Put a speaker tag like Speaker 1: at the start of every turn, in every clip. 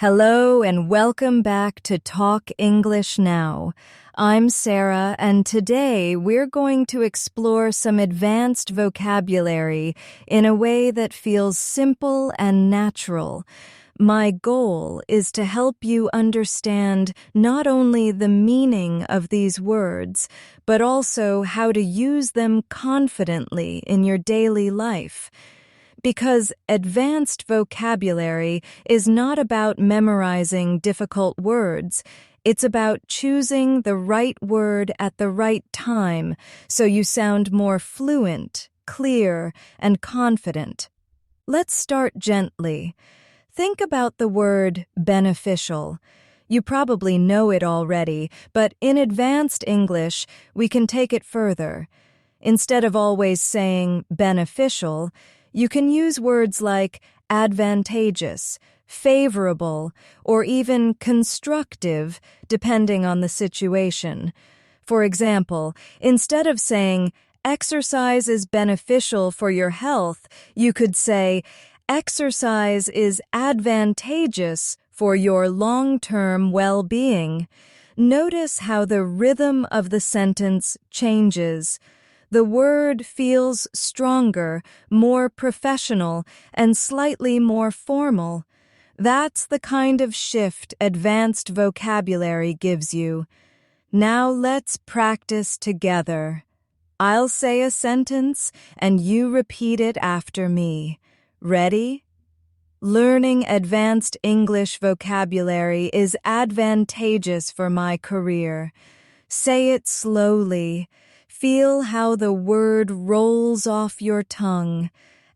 Speaker 1: Hello and welcome back to Talk English Now. I'm Sarah, and today we're going to explore some advanced vocabulary in a way that feels simple and natural. My goal is to help you understand not only the meaning of these words, but also how to use them confidently in your daily life. Because advanced vocabulary is not about memorizing difficult words. It's about choosing the right word at the right time so you sound more fluent, clear, and confident. Let's start gently. Think about the word beneficial. You probably know it already, but in advanced English, we can take it further. Instead of always saying beneficial, you can use words like advantageous, favorable, or even constructive, depending on the situation. For example, instead of saying, exercise is beneficial for your health, you could say, exercise is advantageous for your long-term well-being. Notice how the rhythm of the sentence changes. The word feels stronger, more professional, and slightly more formal. That's the kind of shift advanced vocabulary gives you. Now let's practice together. I'll say a sentence and you repeat it after me. Ready? Learning advanced English vocabulary is advantageous for my career. Say it slowly. Feel how the word rolls off your tongue.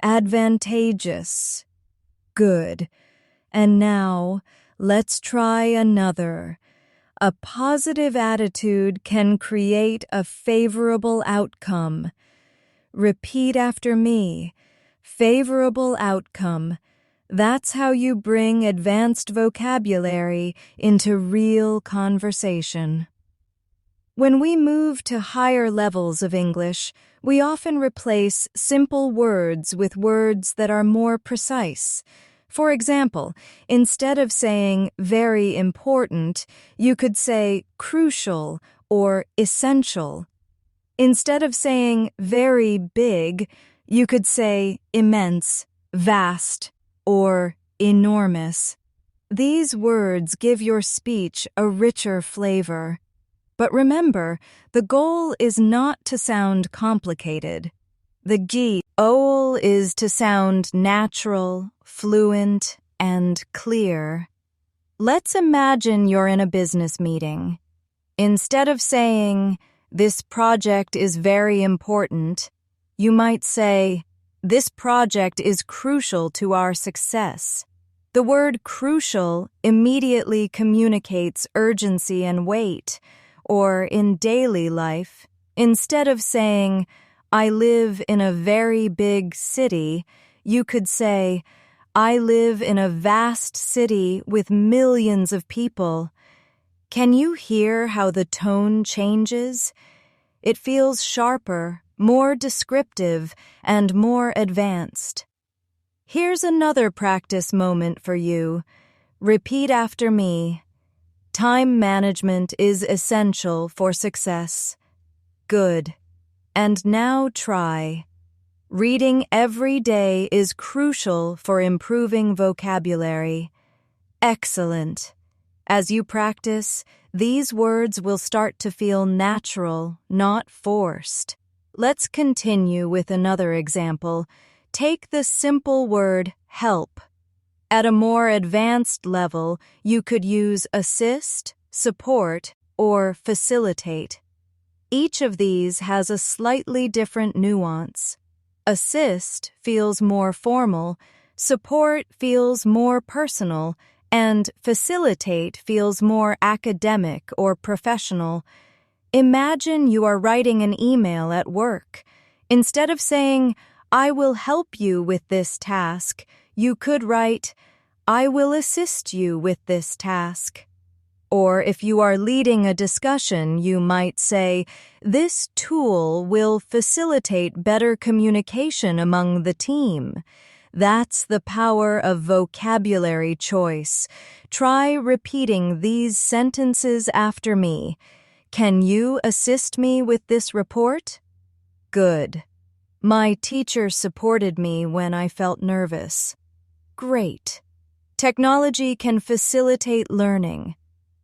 Speaker 1: Advantageous. Good. And now, let's try another. A positive attitude can create a favorable outcome. Repeat after me. Favorable outcome. That's how you bring advanced vocabulary into real conversation. When we move to higher levels of English, we often replace simple words with words that are more precise. For example, instead of saying very important, you could say crucial or essential. Instead of saying very big, you could say immense, vast, or enormous. These words give your speech a richer flavor. But remember, the goal is not to sound complicated. The goal is to sound natural, fluent, and clear. Let's imagine you're in a business meeting. Instead of saying, "This project is very important," you might say, "This project is crucial to our success." The word crucial immediately communicates urgency and weight. Or in daily life, instead of saying, "I live in a very big city," you could say, "I live in a vast city with millions of people." Can you hear how the tone changes? It feels sharper, more descriptive, and more advanced. Here's another practice moment for you. Repeat after me. Time management is essential for success. Good. And now try. Reading every day is crucial for improving vocabulary. Excellent. As you practice, these words will start to feel natural, not forced. Let's continue with another example. Take the simple word help. At a more advanced level, you could use assist, support, or facilitate. Each of these has a slightly different nuance. Assist feels more formal, support feels more personal, and facilitate feels more academic or professional. Imagine you are writing an email at work. Instead of saying, "I will help you with this task," you could write, "I will assist you with this task." Or if you are leading a discussion, you might say, "This tool will facilitate better communication among the team." That's the power of vocabulary choice. Try repeating these sentences after me. Can you assist me with this report? Good. My teacher supported me when I felt nervous. Great. Technology can facilitate learning.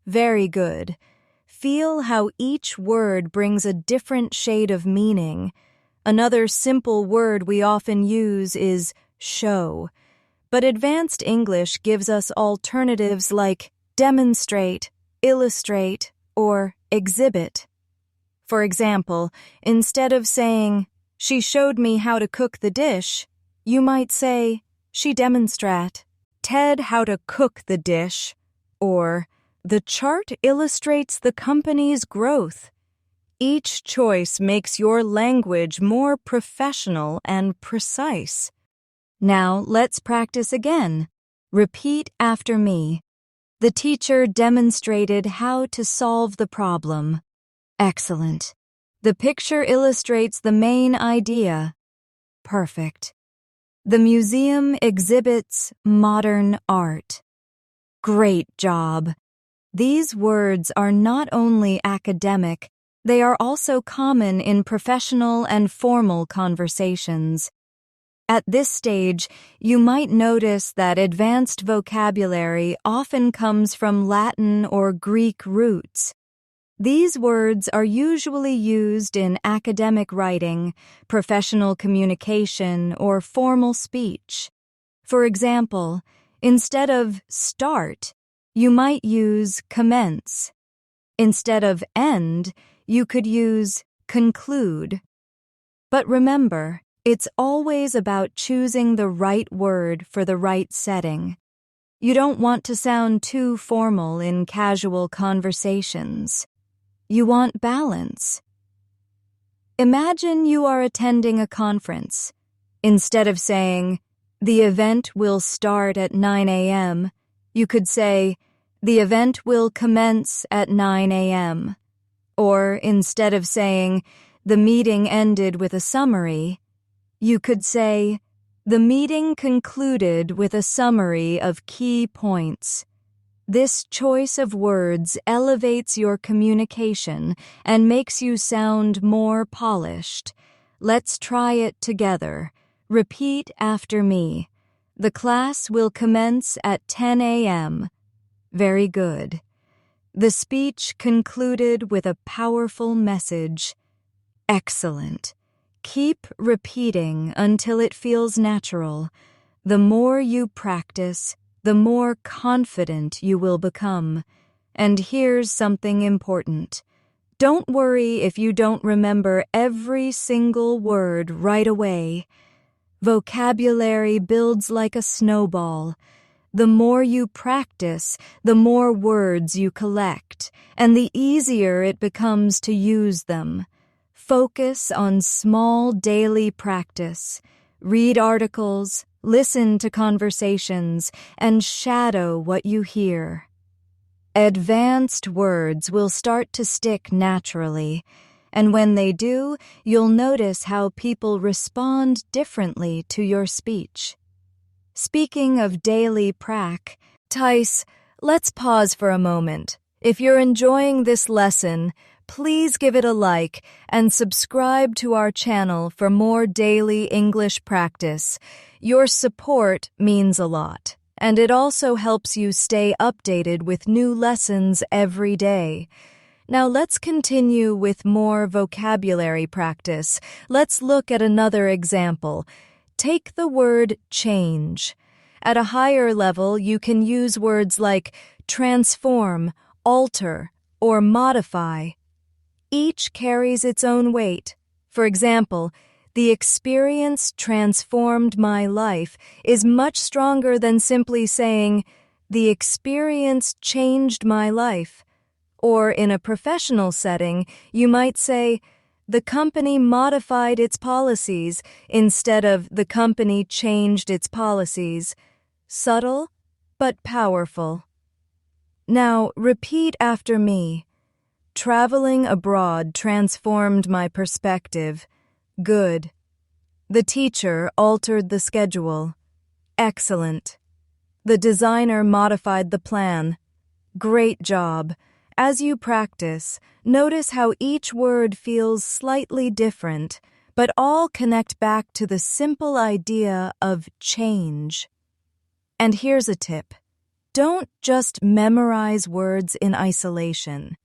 Speaker 1: Very good. Feel how each word brings a different shade of meaning. Another simple word we often use is show, but advanced English gives us alternatives like demonstrate, illustrate, or exhibit. For example, instead of saying, "She showed me how to cook the dish," you might say, "She demonstrate Ted how to cook the dish," or "The chart illustrates the company's growth." Each choice makes your language more professional and precise. Now let's practice again. Repeat after me. The teacher demonstrated how to solve the problem. Excellent. The picture illustrates the main idea. Perfect. The museum exhibits modern art. Great job. These words are not only academic, they are also common in professional and formal conversations. At this stage, you might notice that advanced vocabulary often comes from Latin or Greek roots. These words are usually used in academic writing, professional communication, or formal speech. For example, instead of start, you might use commence. Instead of end, you could use conclude. But remember, it's always about choosing the right word for the right setting. You don't want to sound too formal in casual conversations. You want balance. Imagine you are attending a conference. Instead of saying, "The event will start at 9 a.m., you could say, "The event will commence at 9 a.m." Or instead of saying, "The meeting ended with a summary," you could say, "The meeting concluded with a summary of key points." This choice of words elevates your communication and makes you sound more polished. Let's try it together. Repeat after me. The class will commence at 10 a.m. Very good. The speech concluded with a powerful message. Excellent. Keep repeating until it feels natural. The more you practice, the more confident you will become. And here's something important. Don't worry if you don't remember every single word right away. Vocabulary builds like a snowball. The more you practice, the more words you collect, and the easier it becomes to use them. Focus on small daily practice. Read articles, listen to conversations, and shadow what you hear. Advanced words will start to stick naturally, and when they do, you'll notice how people respond differently to your speech. Speaking of daily practice, let's pause for a moment. If you're enjoying this lesson, please give it a like and subscribe to our channel for more daily English practice. Your support means a lot, and it also helps you stay updated with new lessons every day. Now let's continue with more vocabulary practice. Let's look at another example. Take the word change. At a higher level, you can use words like transform, alter, or modify. Each carries its own weight. For example, the experience transformed my life is much stronger than simply saying, the experience changed my life. Or in a professional setting, you might say, the company modified its policies instead of the company changed its policies. Subtle, but powerful. Now, repeat after me. Traveling abroad transformed my perspective. Good. The teacher altered the schedule. Excellent. The designer modified the plan. Great job. As you practice, notice how each word feels slightly different, but all connect back to the simple idea of change. And here's a tip. Don't just memorize words in isolation.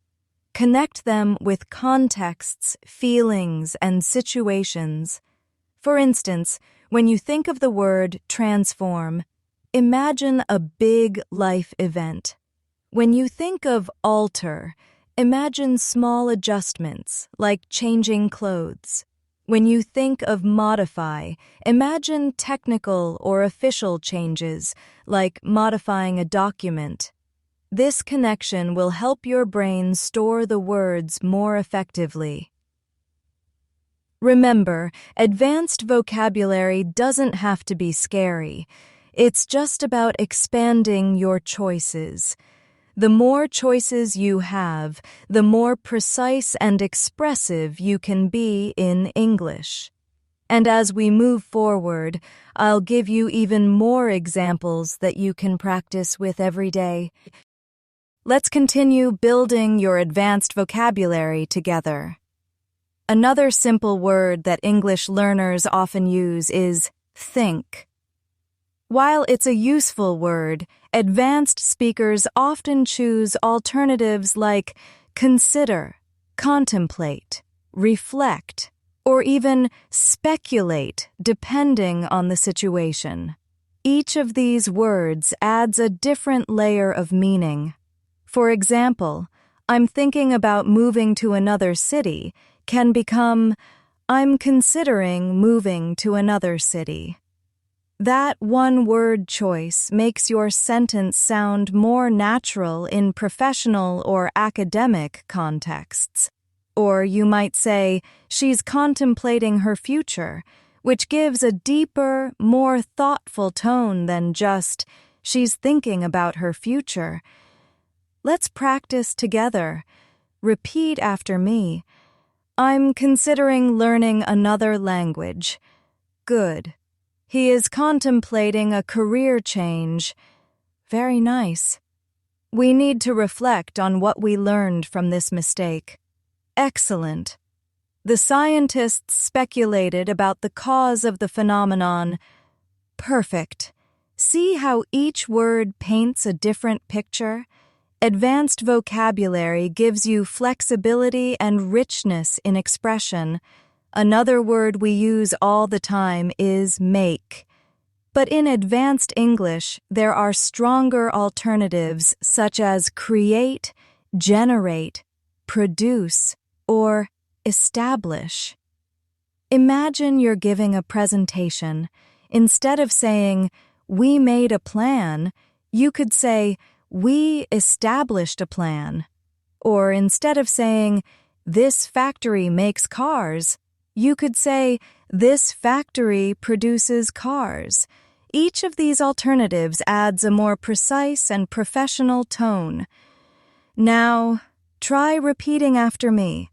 Speaker 1: Connect them with contexts, feelings, and situations. For instance, when you think of the word transform, imagine a big life event. When you think of alter, imagine small adjustments, like changing clothes. When you think of modify, imagine technical or official changes, like modifying a document. This connection will help your brain store the words more effectively. Remember, advanced vocabulary doesn't have to be scary. It's just about expanding your choices. The more choices you have, the more precise and expressive you can be in English. And as we move forward, I'll give you even more examples that you can practice with every day. Let's continue building your advanced vocabulary together. Another simple word that English learners often use is think. While it's a useful word, advanced speakers often choose alternatives like consider, contemplate, reflect, or even speculate, depending on the situation. Each of these words adds a different layer of meaning. For example, I'm thinking about moving to another city can become, I'm considering moving to another city. That one-word choice makes your sentence sound more natural in professional or academic contexts. Or you might say, she's contemplating her future, which gives a deeper, more thoughtful tone than just, she's thinking about her future. Let's practice together. Repeat after me. I'm considering learning another language. Good. He is contemplating a career change. Very nice. We need to reflect on what we learned from this mistake. Excellent. The scientists speculated about the cause of the phenomenon. Perfect. See how each word paints a different picture? Advanced vocabulary gives you flexibility and richness in expression. Another word we use all the time is make. But in advanced English, there are stronger alternatives such as create, generate, produce, or establish. Imagine you're giving a presentation. Instead of saying, we made a plan, you could say, we established a plan. Or instead of saying, this factory makes cars, you could say, this factory produces cars. Each of these alternatives adds a more precise and professional tone. Now, try repeating after me.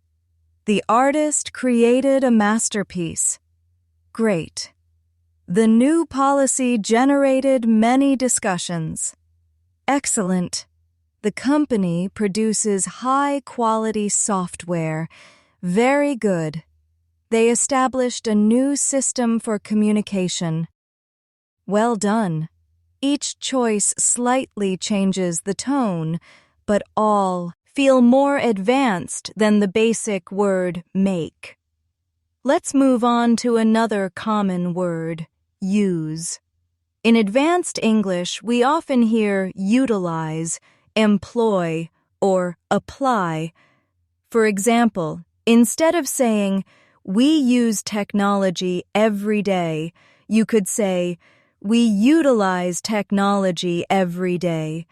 Speaker 1: The artist created a masterpiece. Great. The new policy generated many discussions. Excellent. The company produces high-quality software. Very good. They established a new system for communication. Well done. Each choice slightly changes the tone, but all feel more advanced than the basic word make. Let's move on to another common word, use. In advanced English, we often hear utilize, employ, or apply. For example, instead of saying, we use technology every day, you could say, we utilize technology every day.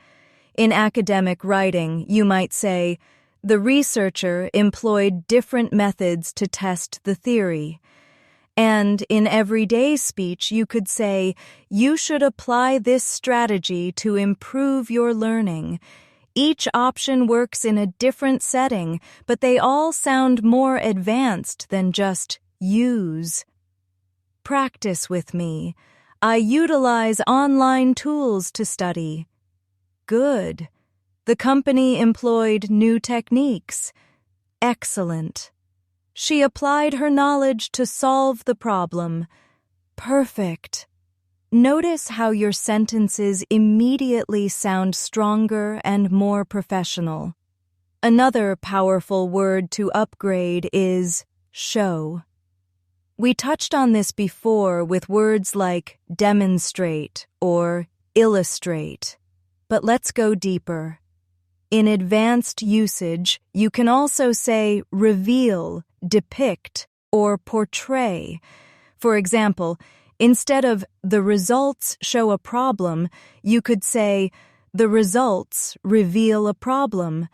Speaker 1: In academic writing, you might say, the researcher employed different methods to test the theory. And in everyday speech, you could say, you should apply this strategy to improve your learning. Each option works in a different setting, but they all sound more advanced than just use. Practice with me. I utilize online tools to study. Good. The company employed new techniques. Excellent. She applied her knowledge to solve the problem. Perfect. Notice how your sentences immediately sound stronger and more professional. Another powerful word to upgrade is show. We touched on this before with words like demonstrate or illustrate, but let's go deeper. In advanced usage, you can also say reveal, depict, or portray. For example, instead of the results show a problem, you could say the results reveal a problem.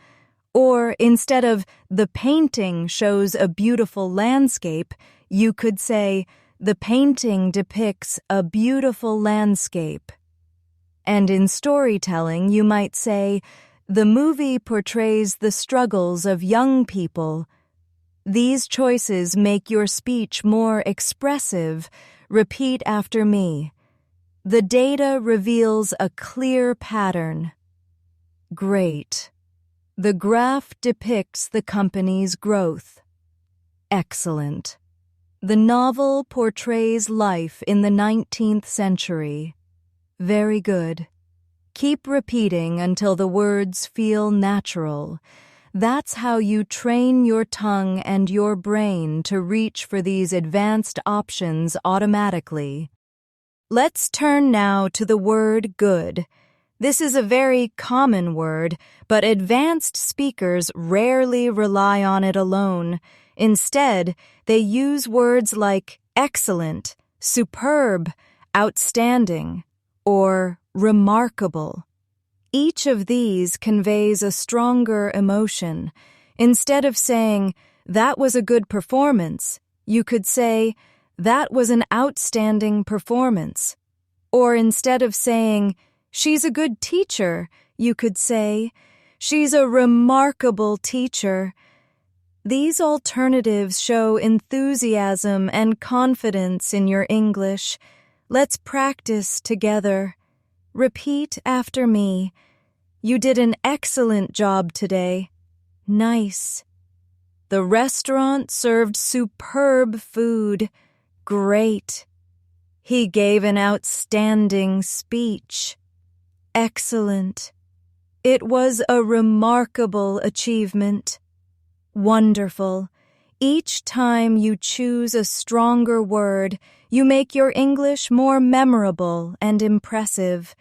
Speaker 1: Or instead of the painting shows a beautiful landscape, you could say the painting depicts a beautiful landscape. And in storytelling, you might say the movie portrays the struggles of young people. These choices make your speech more expressive. Repeat after me. The data reveals a clear pattern. Great. The graph depicts the company's growth. Excellent. The novel portrays life in the 19th century. Very good. Keep repeating until the words feel natural. That's how you train your tongue and your brain to reach for these advanced options automatically. Let's turn now to the word good. This is a very common word, but advanced speakers rarely rely on it alone. Instead, they use words like excellent, superb, outstanding, or remarkable. Each of these conveys a stronger emotion. Instead of saying, that was a good performance, you could say, that was an outstanding performance. Or instead of saying, she's a good teacher, you could say, she's a remarkable teacher. These alternatives show enthusiasm and confidence in your English. Let's practice together. Repeat after me. You did an excellent job today. Nice. The restaurant served superb food. Great. He gave an outstanding speech. Excellent. It was a remarkable achievement. Wonderful. Each time you choose a stronger word, you make your English more memorable and impressive.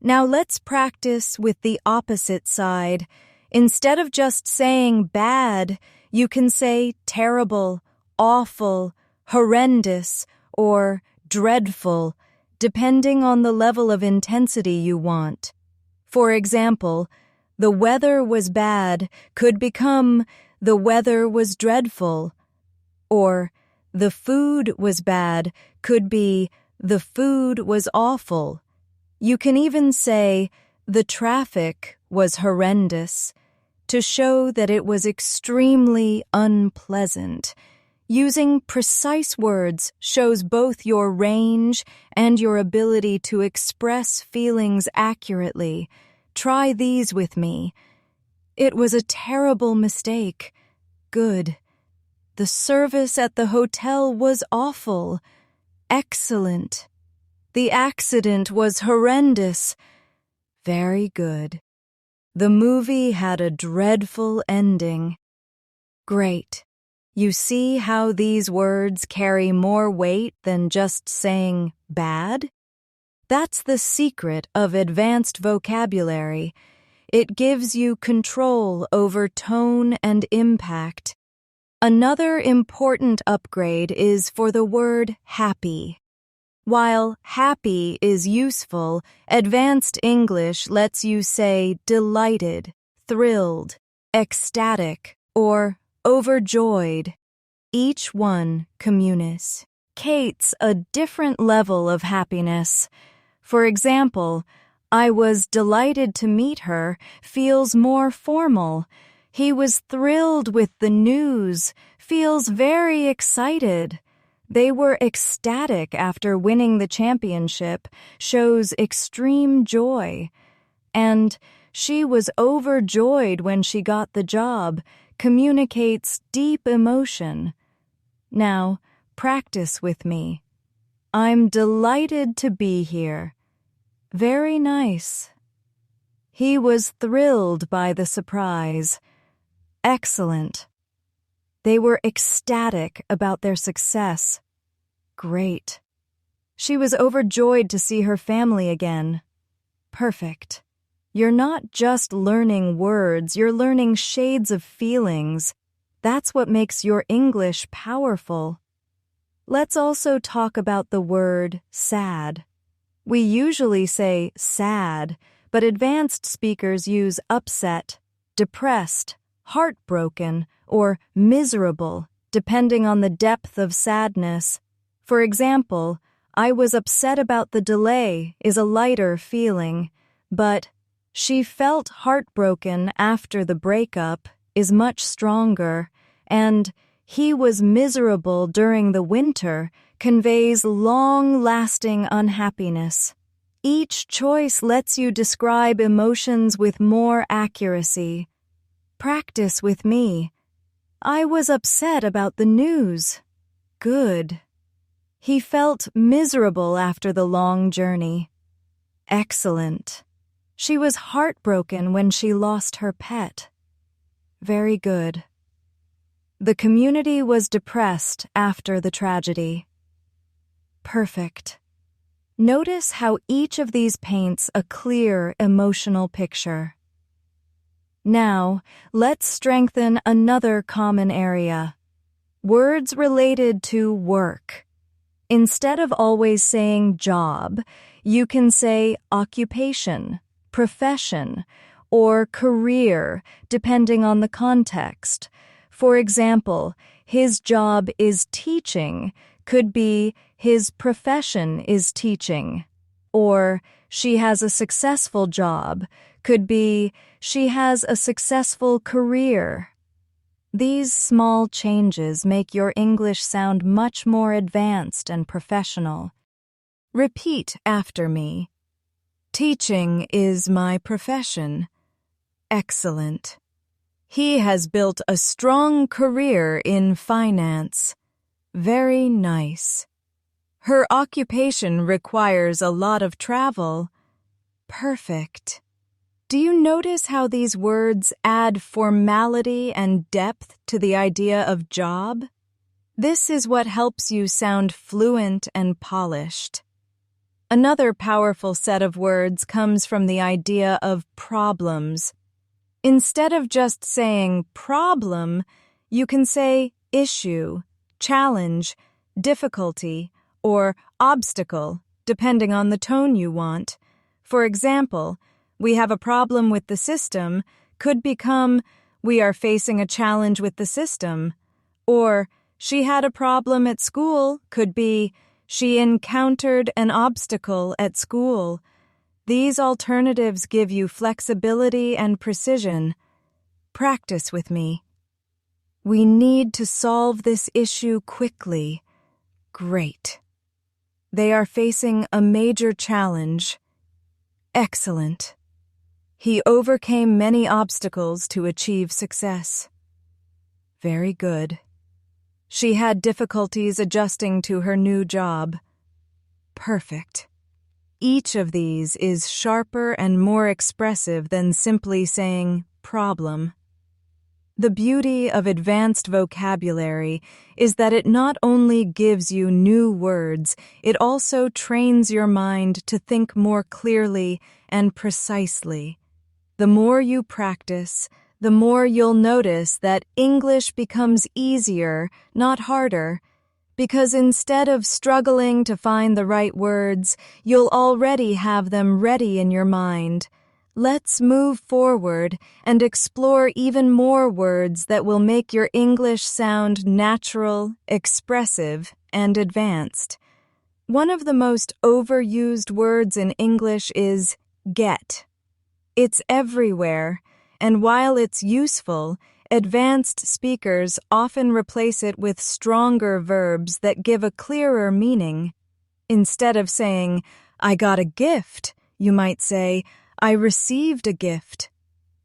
Speaker 1: Now let's practice with the opposite side. Instead of just saying bad, you can say terrible, awful, horrendous, or dreadful, depending on the level of intensity you want. For example, the weather was bad could become the weather was dreadful, or the food was bad could be the food was awful. You can even say the traffic was horrendous to show that it was extremely unpleasant. Using precise words shows both your range and your ability to express feelings accurately. Try these with me. It was a terrible mistake. Good. The service at the hotel was awful. Excellent. The accident was horrendous. Very good. The movie had a dreadful ending. Great. You see how these words carry more weight than just saying bad? That's the secret of advanced vocabulary. It gives you control over tone and impact. Another important upgrade is for the word happy. While happy is useful, advanced English lets you say delighted, thrilled, ecstatic, or overjoyed. Each one communicates a different level of happiness. For example, I was delighted to meet her feels more formal. He was thrilled with the news, feels very excited. They were ecstatic after winning the championship, shows extreme joy. And she was overjoyed when she got the job, communicates deep emotion. Now, practice with me. I'm delighted to be here. Very nice. He was thrilled by the surprise. Excellent. They were ecstatic about their success. Great. She was overjoyed to see her family again. Perfect. You're not just learning words, you're learning shades of feelings. That's what makes your English powerful. Let's also talk about the word sad. We usually say sad, but advanced speakers use upset, depressed, heartbroken, or miserable, depending on the depth of sadness. For example, I was upset about the delay is a lighter feeling, but she felt heartbroken after the breakup is much stronger, and he was miserable during the winter conveys long-lasting unhappiness. Each choice lets you describe emotions with more accuracy. Practice with me. I was upset about the news. Good. He felt miserable after the long journey. Excellent. She was heartbroken when she lost her pet. Very good. The community was depressed after the tragedy. Perfect. Notice how each of these paints a clear emotional picture. Now, let's strengthen another common area. Words related to work. Instead of always saying job, you can say occupation, profession, or career, depending on the context. For example, his job is teaching could be his profession is teaching. Or she has a successful job could be she has a successful career. These small changes make your English sound much more advanced and professional. Repeat after me. Teaching is my profession. Excellent. He has built a strong career in finance. Very nice. Her occupation requires a lot of travel. Perfect. Do you notice how these words add formality and depth to the idea of job? This is what helps you sound fluent and polished. Another powerful set of words comes from the idea of problems. Instead of just saying problem, you can say issue, challenge, difficulty, or obstacle, depending on the tone you want. For example, we have a problem with the system could become we are facing a challenge with the system. Or she had a problem at school could be she encountered an obstacle at school. These alternatives give you flexibility and precision. Practice with me. We need to solve this issue quickly. Great. They are facing a major challenge. Excellent. He overcame many obstacles to achieve success. Very good. She had difficulties adjusting to her new job. Perfect. Each of these is sharper and more expressive than simply saying problem. The beauty of advanced vocabulary is that it not only gives you new words, it also trains your mind to think more clearly and precisely. The more you practice, the more you'll notice that English becomes easier, not harder, because instead of struggling to find the right words, you'll already have them ready in your mind. Let's move forward and explore even more words that will make your English sound natural, expressive, and advanced. One of the most overused words in English is get. It's everywhere, and while it's useful, advanced speakers often replace it with stronger verbs that give a clearer meaning. Instead of saying, I got a gift, you might say, I received a gift.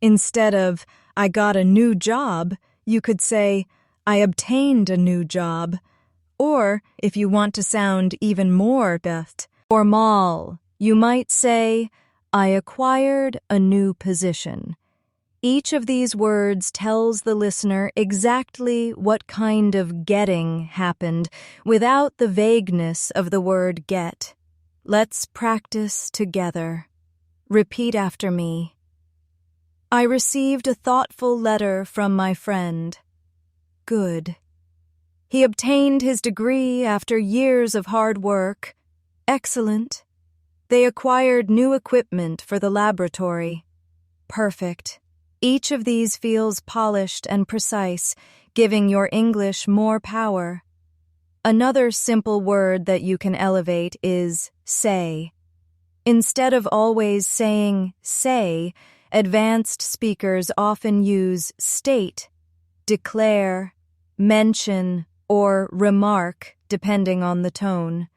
Speaker 1: Instead of, I got a new job, you could say, I obtained a new job. Or, if you want to sound even more formal, you might say, I acquired a new position. Each of these words tells the listener exactly what kind of getting happened without the vagueness of the word get. Let's practice together. Repeat after me. I received a thoughtful letter from my friend. Good. He obtained his degree after years of hard work. Excellent. They acquired new equipment for the laboratory. Perfect. Each of these feels polished and precise, giving your English more power. Another simple word that you can elevate is say. Instead of always saying say, advanced speakers often use state, declare, mention, or remark, depending on the tone.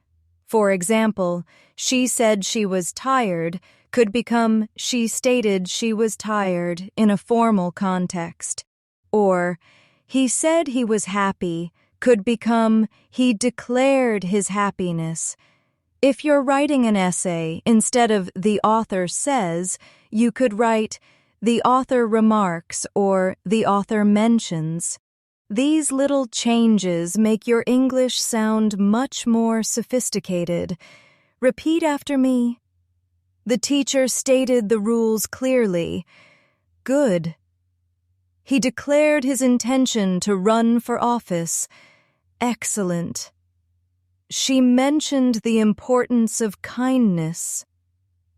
Speaker 1: For example, she said she was tired could become she stated she was tired in a formal context. Or, he said he was happy could become he declared his happiness. If you're writing an essay, instead of the author says, you could write the author remarks or the author mentions. These little changes make your English sound much more sophisticated. Repeat after me. The teacher stated the rules clearly. Good. He declared his intention to run for office. Excellent. She mentioned the importance of kindness.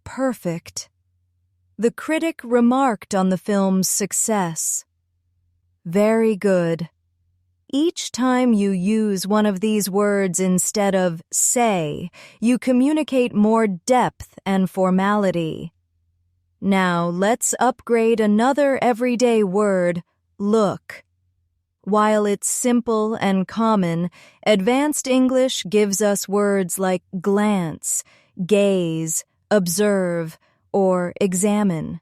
Speaker 1: Perfect. The critic remarked on the film's success. Very good. Each time you use one of these words instead of say, you communicate more depth and formality. Now let's upgrade another everyday word, look. While it's simple and common, advanced English gives us words like glance, gaze, observe, or examine.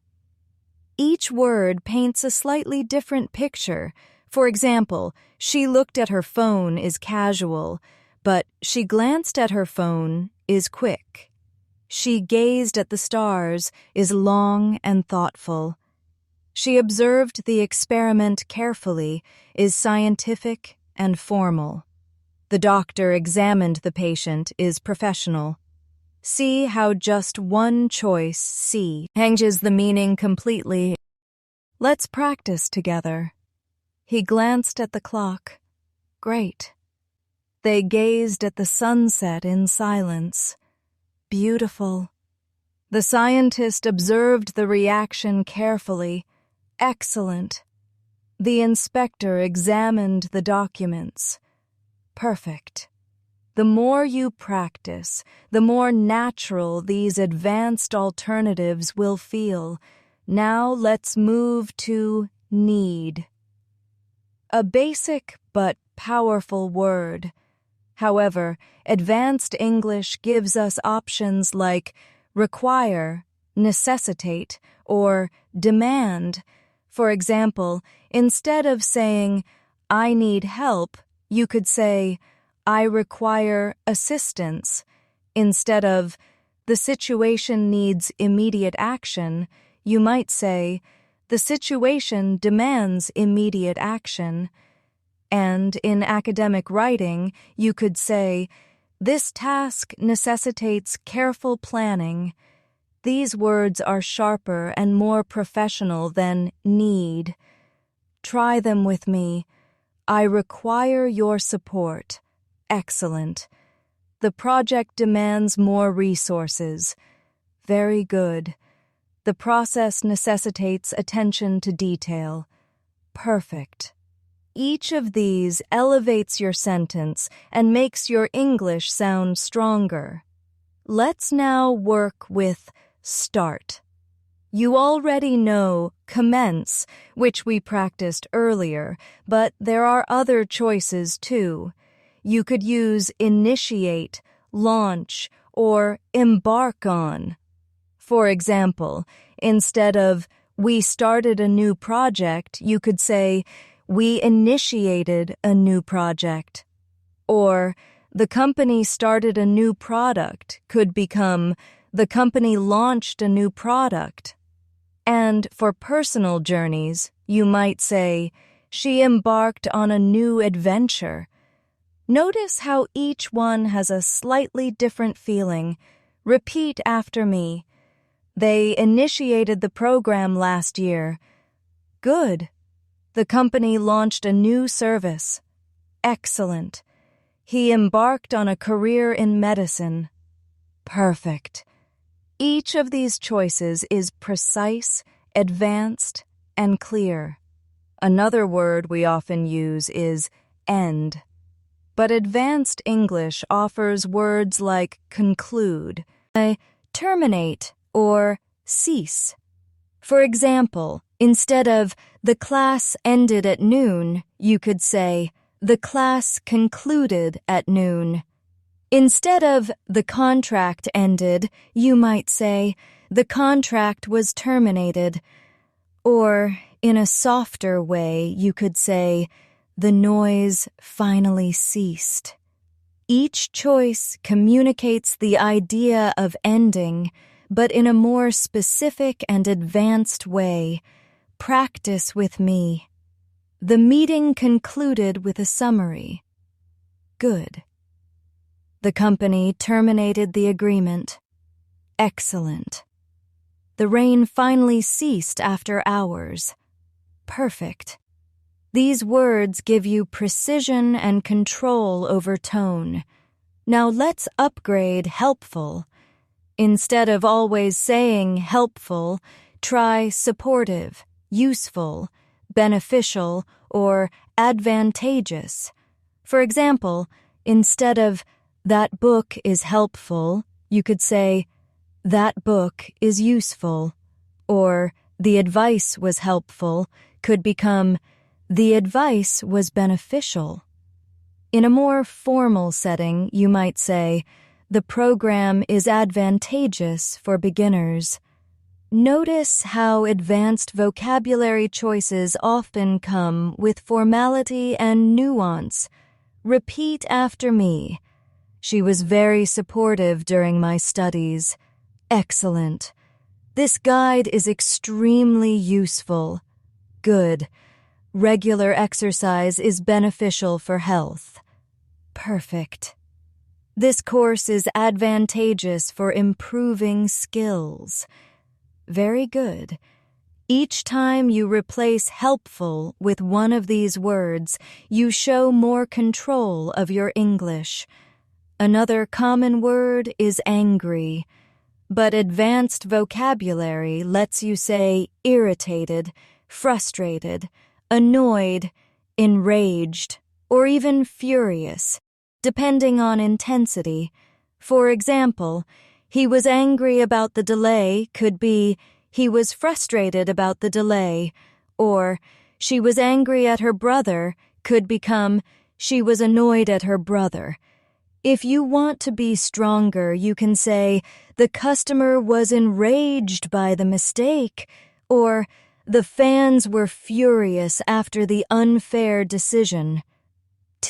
Speaker 1: Each word paints a slightly different picture. For example, she looked at her phone is casual, but she glanced at her phone is quick. She gazed at the stars is long and thoughtful. She observed the experiment carefully is scientific and formal. The doctor examined the patient is professional. See how just one choice, C, changes the meaning completely. Let's practice together. He glanced at the clock. Great. They gazed at the sunset in silence. Beautiful. The scientist observed the reaction carefully. Excellent. The inspector examined the documents. Perfect. The more you practice, the more natural these advanced alternatives will feel. Now let's move to need. A basic but powerful word. However, advanced English gives us options like require, necessitate, or demand. For example, instead of saying, I need help, you could say, I require assistance. Instead of, the situation needs immediate action, you might say, the situation demands immediate action. And in academic writing, you could say, this task necessitates careful planning. These words are sharper and more professional than need. Try them with me. I require your support. Excellent. The project demands more resources. Very good. The process necessitates attention to detail. Perfect. Each of these elevates your sentence and makes your English sound stronger. Let's now work with start. You already know commence, which we practiced earlier, but there are other choices too. You could use initiate, launch, or embark on. For example, instead of we started a new project, you could say we initiated a new project. Or the company started a new product could become the company launched a new product. And for personal journeys, you might say, she embarked on a new adventure. Notice how each one has a slightly different feeling. Repeat after me. They initiated the program last year. Good. The company launched a new service. Excellent. He embarked on a career in medicine. Perfect. Each of these choices is precise, advanced, and clear. Another word we often use is end. But advanced English offers words like conclude, terminate, or cease. For example, instead of the class ended at noon, you could say the class concluded at noon. Instead of the contract ended, you might say the contract was terminated. Or, in a softer way, you could say the noise finally ceased. Each choice communicates the idea of ending, but in a more specific and advanced way. Practice with me. The meeting concluded with a summary. Good. The company terminated the agreement. Excellent. The rain finally ceased after hours. Perfect. These words give you precision and control over tone. Now let's upgrade helpful. Instead of always saying helpful, try supportive, useful, beneficial, or advantageous. For example, instead of that book is helpful, you could say that book is useful. Or the advice was helpful could become the advice was beneficial. In a more formal setting, you might say the program is advantageous for beginners. Notice how advanced vocabulary choices often come with formality and nuance. Repeat after me. She was very supportive during my studies. Excellent. This guide is extremely useful. Good. Regular exercise is beneficial for health. Perfect. This course is advantageous for improving skills. Very good. Each time you replace helpful with one of these words, you show more control of your English. Another common word is angry, but advanced vocabulary lets you say irritated, frustrated, annoyed, enraged, or even furious, depending on intensity. For example, he was angry about the delay could be he was frustrated about the delay, or she was angry at her brother could become she was annoyed at her brother. If you want to be stronger, you can say the customer was enraged by the mistake, or the fans were furious after the unfair decision.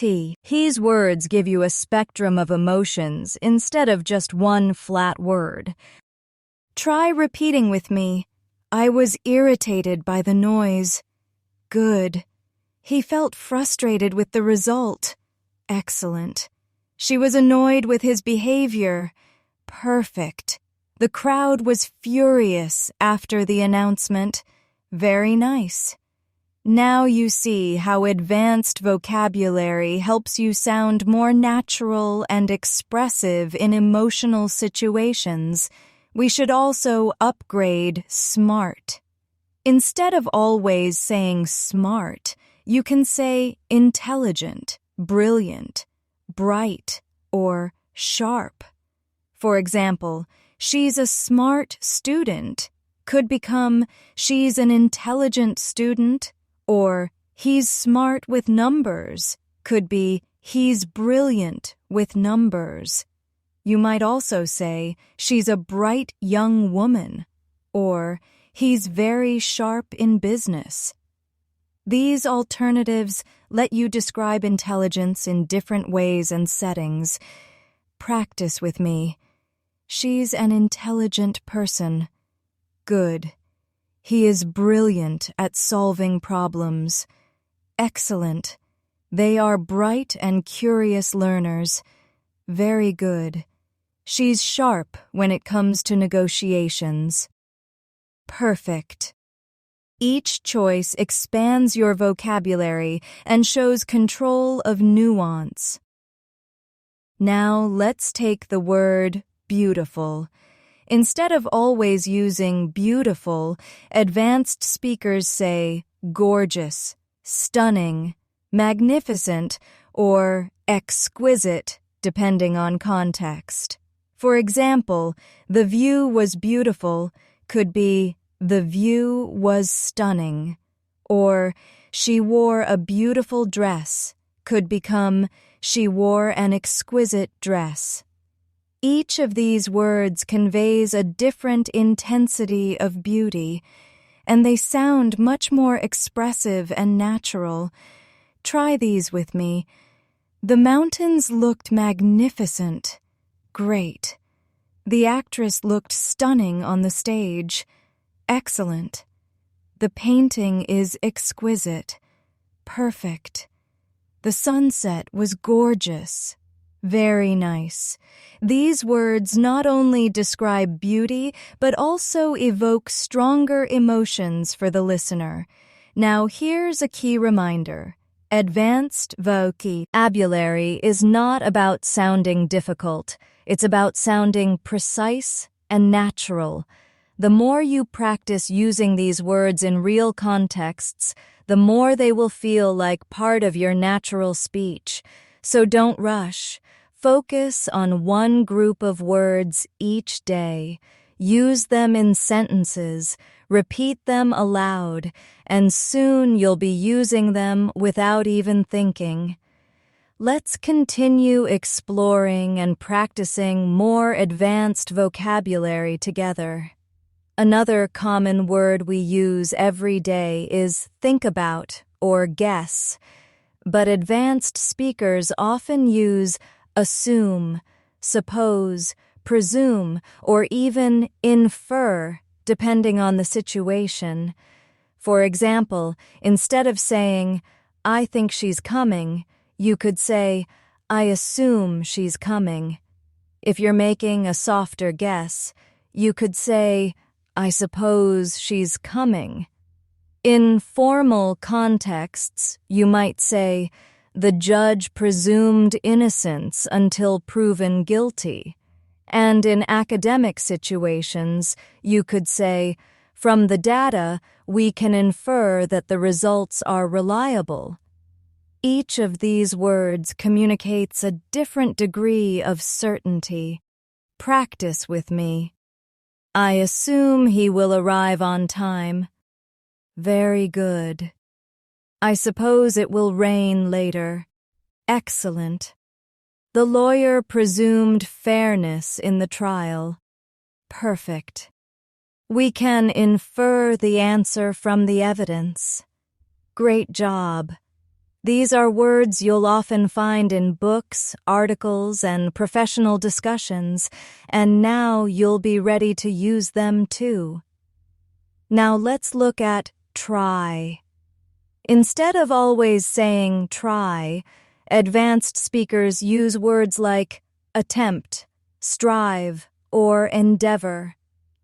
Speaker 1: These words give you a spectrum of emotions instead of just one flat word. Try repeating with me. I was irritated by the noise. Good. He felt frustrated with the result. Excellent. She was annoyed with his behavior. Perfect. The crowd was furious after the announcement. Very nice. Now you see how advanced vocabulary helps you sound more natural and expressive in emotional situations. We should also upgrade smart. Instead of always saying smart, you can say intelligent, brilliant, bright, or sharp. For example, she's a smart student. could become she's an intelligent student, or he's smart with numbers could be he's brilliant with numbers. You might also say she's a bright young woman, or he's very sharp in business. These alternatives let you describe intelligence in different ways and settings. Practice with me. She's an intelligent person. Good. He is brilliant at solving problems. Excellent. They are bright and curious learners. Very good. She's sharp when it comes to negotiations. Perfect. Each choice expands your vocabulary and shows control of nuance. Now let's take the word beautiful. Instead of always using beautiful, advanced speakers say gorgeous, stunning, magnificent, or exquisite, depending on context. For example, the view was beautiful could be the view was stunning, or she wore a beautiful dress could become she wore an exquisite dress. Each of these words conveys a different intensity of beauty, and they sound much more expressive and natural. Try these with me. The mountains looked magnificent. Great. The actress looked stunning on the stage. Excellent. The painting is exquisite. Perfect. The sunset was gorgeous. Very nice. These words not only describe beauty, but also evoke stronger emotions for the listener. Now here's a key reminder. Advanced vocabulary is not about sounding difficult. It's about sounding precise and natural. The more you practice using these words in real contexts, the more they will feel like part of your natural speech. So don't rush. Focus on one group of words each day. Use them in sentences, repeat them aloud, and soon you'll be using them without even thinking. Let's continue exploring and practicing more advanced vocabulary together. Another common word we use every day is think about or guess, but advanced speakers often use assume, suppose, presume, or even infer, depending on the situation. For example, instead of saying, I think she's coming, you could say, I assume she's coming. If you're making a softer guess, you could say, I suppose she's coming. In formal contexts, you might say, the judge presumed innocence until proven guilty. And in academic situations, you could say, from the data, we can infer that the results are reliable. Each of these words communicates a different degree of certainty. Practice with me. I assume he will arrive on time. Very good. I suppose it will rain later. Excellent. The lawyer presumed fairness in the trial. Perfect. We can infer the answer from the evidence. Great job. These are words you'll often find in books, articles, and professional discussions, and now you'll be ready to use them too. Now let's look at try. Instead of always saying try, advanced speakers use words like attempt, strive, or endeavor.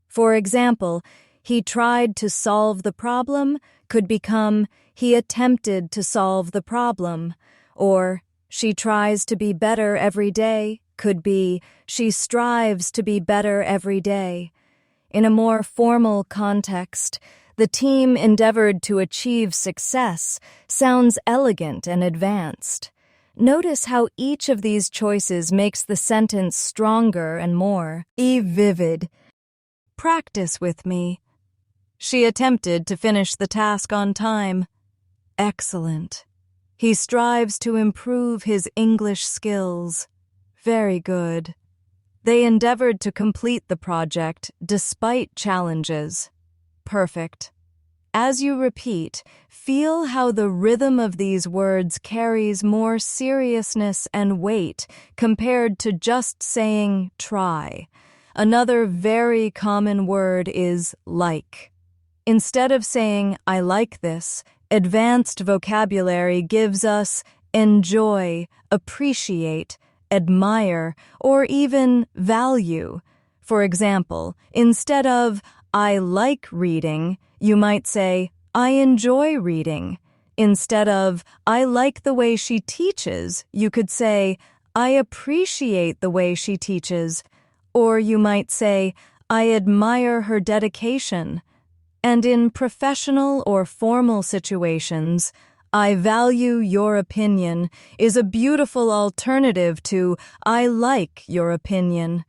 Speaker 1: For example, he tried to solve the problem could become he attempted to solve the problem, or she tries to be better every day could be she strives to be better every day. In a more formal context, the team endeavored to achieve success sounds elegant and advanced. Notice how each of these choices makes the sentence stronger and more vivid. Practice with me. She attempted to finish the task on time. Excellent. He strives to improve his English skills. Very good. They endeavored to complete the project despite challenges. Perfect. As you repeat, feel how the rhythm of these words carries more seriousness and weight compared to just saying try. Another very common word is like. Instead of saying, I like this, advanced vocabulary gives us enjoy, appreciate, admire, or even value. For example, instead of I like reading, you might say, I enjoy reading. Instead of I like the way she teaches, you could say, I appreciate the way she teaches. Or you might say, I admire her dedication. And in professional or formal situations, I value your opinion is a beautiful alternative to I like your opinion.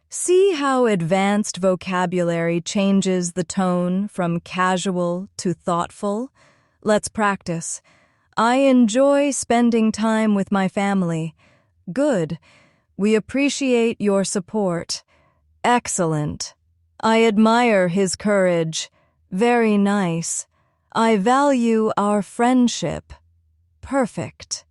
Speaker 1: See how advanced vocabulary changes the tone from casual to thoughtful? Let's practice. I enjoy spending time with my family. Good. We appreciate your support. Excellent. I admire his courage. Very nice. I value our friendship. Perfect.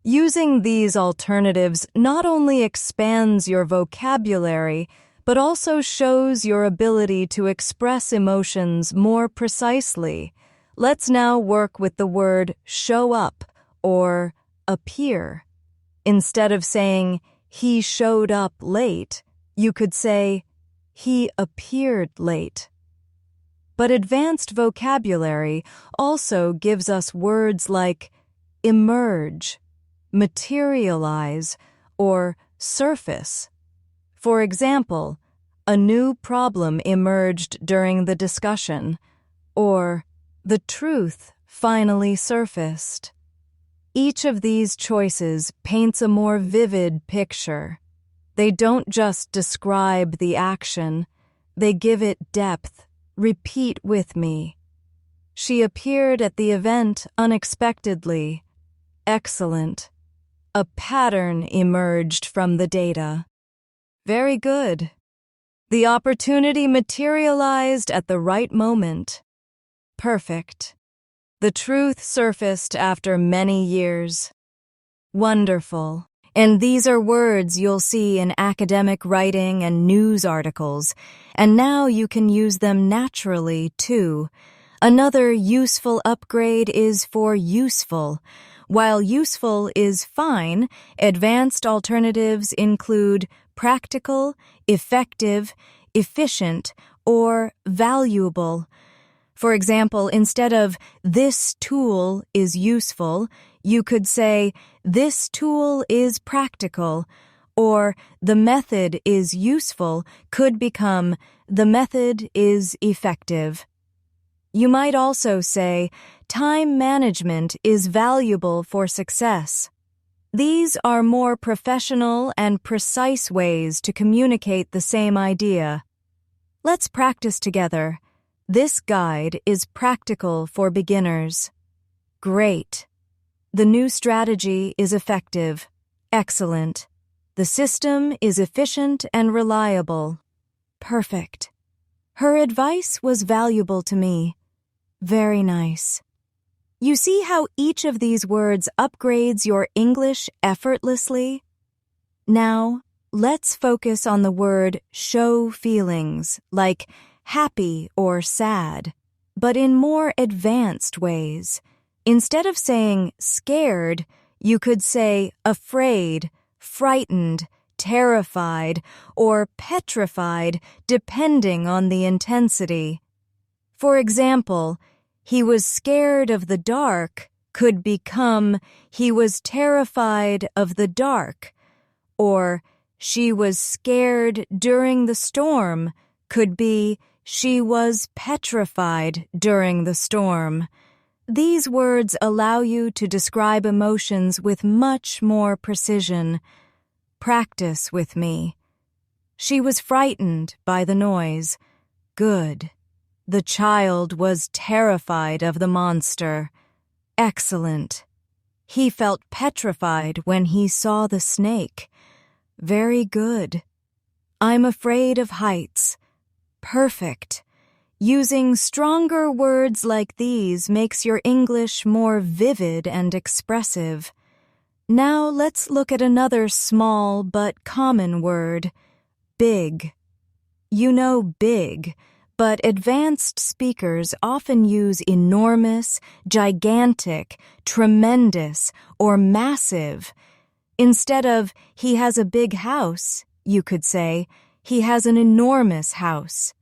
Speaker 1: Using these alternatives not only expands your vocabulary, but also shows your ability to express emotions more precisely. Let's now work with the word show up or appear. Instead of saying, he showed up late, you could say, he appeared late. But advanced vocabulary also gives us words like emerge, materialize, or surface. For example, a new problem emerged during the discussion, or the truth finally surfaced. Each of these choices paints a more vivid picture. They don't just describe the action, they give it depth. Repeat with me. She appeared at the event unexpectedly. Excellent. A pattern emerged from the data. Very good. The opportunity materialized at the right moment. Perfect. The truth surfaced after many years. Wonderful. And these are words you'll see in academic writing and news articles, and now you can use them naturally, too. Another useful upgrade is for useful. While useful is fine, advanced alternatives include practical, effective, efficient, or valuable. For example, instead of this tool is useful, you could say, this tool is practical, or the method is useful could become, the method is effective. You might also say, time management is valuable for success. These are more professional and precise ways to communicate the same idea. Let's practice together. This guide is practical for beginners. Great. The new strategy is effective. Excellent. The system is efficient and reliable. Perfect. Her advice was valuable to me. Very nice. You see how each of these words upgrades your English effortlessly? Now, let's focus on the word show feelings, like happy or sad, but in more advanced ways. Instead of saying scared, you could say afraid, frightened, terrified, or petrified, depending on the intensity. For example, he was scared of the dark could become he was terrified of the dark, or she was scared during the storm could be she was petrified during the storm. These words allow you to describe emotions with much more precision. Practice with me. She was frightened by the noise. Good. The child was terrified of the monster. Excellent. He felt petrified when he saw the snake. Very good. I'm afraid of heights. Perfect. Using stronger words like these makes your English more vivid and expressive. Now let's look at another small but common word, big. You know big, but advanced speakers often use enormous, gigantic, tremendous, or massive. Instead of, he has a big house, you could say, he has an enormous house.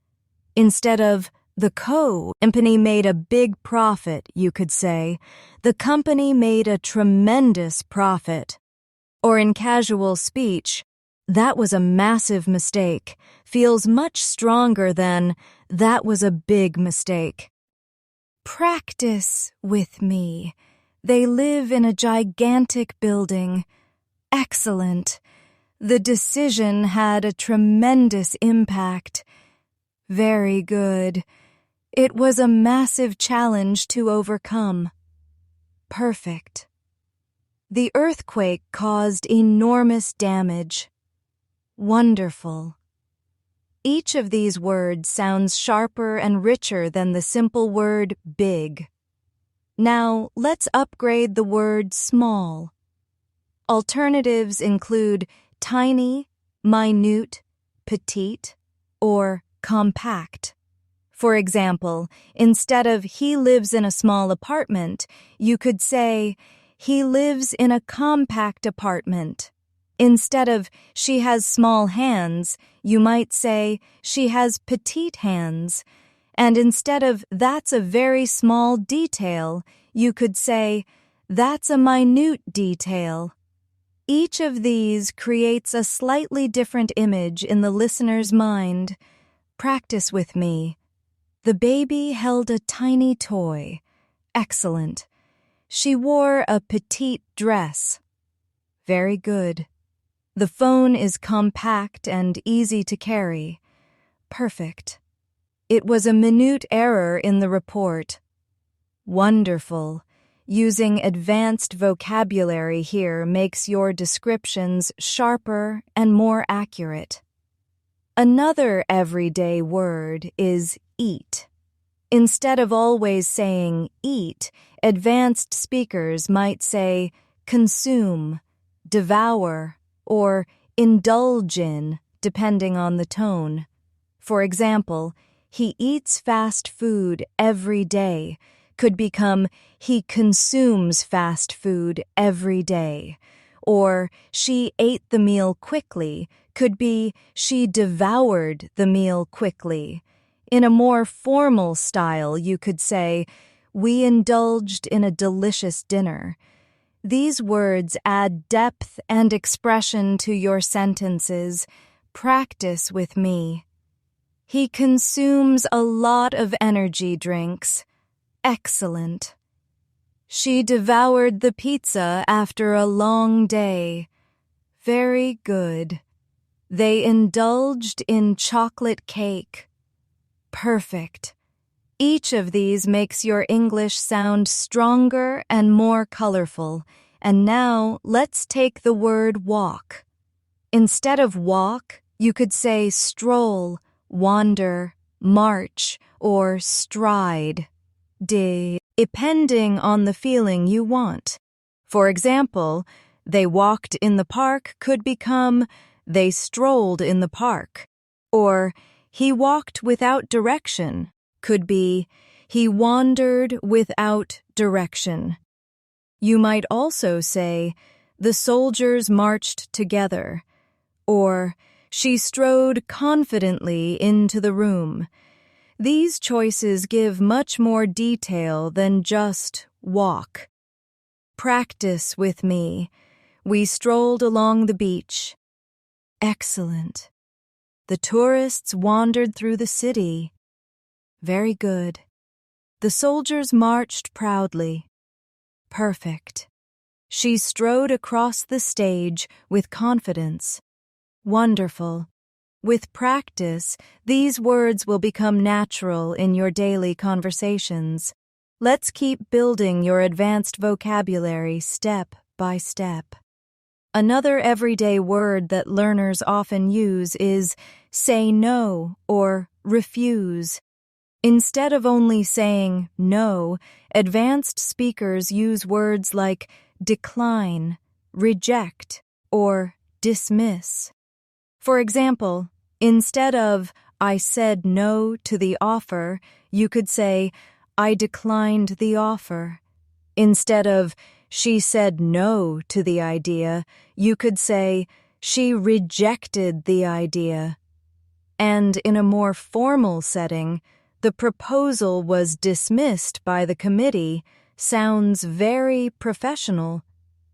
Speaker 1: Instead of, the company made a big profit, you could say, the company made a tremendous profit. Or in casual speech, that was a massive mistake, feels much stronger than, that was a big mistake. Practice with me. They live in a gigantic building. Excellent. The decision had a tremendous impact. Very good. It was a massive challenge to overcome. Perfect. The earthquake caused enormous damage. Wonderful. Each of these words sounds sharper and richer than the simple word big. Now, let's upgrade the word small. Alternatives include tiny, minute, petite, or compact. For example, instead of he lives in a small apartment, you could say he lives in a compact apartment. Instead of she has small hands, you might say she has petite hands. And instead of that's a very small detail, you could say that's a minute detail. Each of these creates a slightly different image in the listener's mind. Practice with me. The baby held a tiny toy. Excellent. She wore a petite dress. Very good. The phone is compact and easy to carry. Perfect. It was a minute error in the report. Wonderful. Using advanced vocabulary here makes your descriptions sharper and more accurate. Another everyday word is eat. Instead of always saying eat, advanced speakers might say consume, devour, or indulge in, depending on the tone. For example, he eats fast food every day could become he consumes fast food every day. Or she ate the meal quickly could be she devoured the meal quickly. In a more formal style, you could say, we indulged in a delicious dinner. These words add depth and expression to your sentences. Practice with me. He consumes a lot of energy drinks. Excellent. She devoured the pizza after a long day. Very good. They indulged in chocolate cake. Perfect. Each of these makes your English sound stronger and more colorful. And now let's take the word walk. Instead of walk, you could say stroll, wander, march, or stride. Depending on the feeling you want. For example, they walked in the park could become they strolled in the park. Or he walked without direction could be he wandered without direction. You might also say the soldiers marched together. Or she strode confidently into the room. These choices give much more detail than just walk. Practice with me. We strolled along the beach. Excellent. The tourists wandered through the city. Very good. The soldiers marched proudly. Perfect. She strode across the stage with confidence. Wonderful. With practice, these words will become natural in your daily conversations. Let's keep building your advanced vocabulary step by step. Another everyday word that learners often use is say no or refuse. Instead of only saying no, advanced speakers use words like decline, reject, or dismiss. For example, instead of I said no to the offer, you could say I declined the offer. Instead of she said no to the idea, you could say she rejected the idea. And in a more formal setting, the proposal was dismissed by the committee sounds very professional.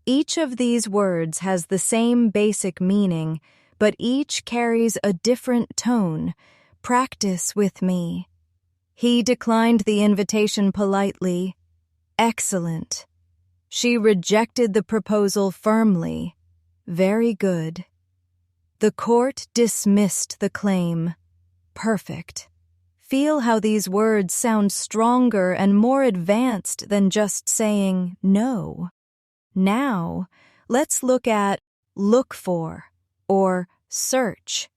Speaker 1: Each of these words has the same basic meaning, but each carries a different tone. Practice with me. He declined the invitation politely. Excellent. She rejected the proposal firmly. Very good. The court dismissed the claim. Perfect. Feel how these words sound stronger and more advanced than just saying no. Now, let's look at look for or search.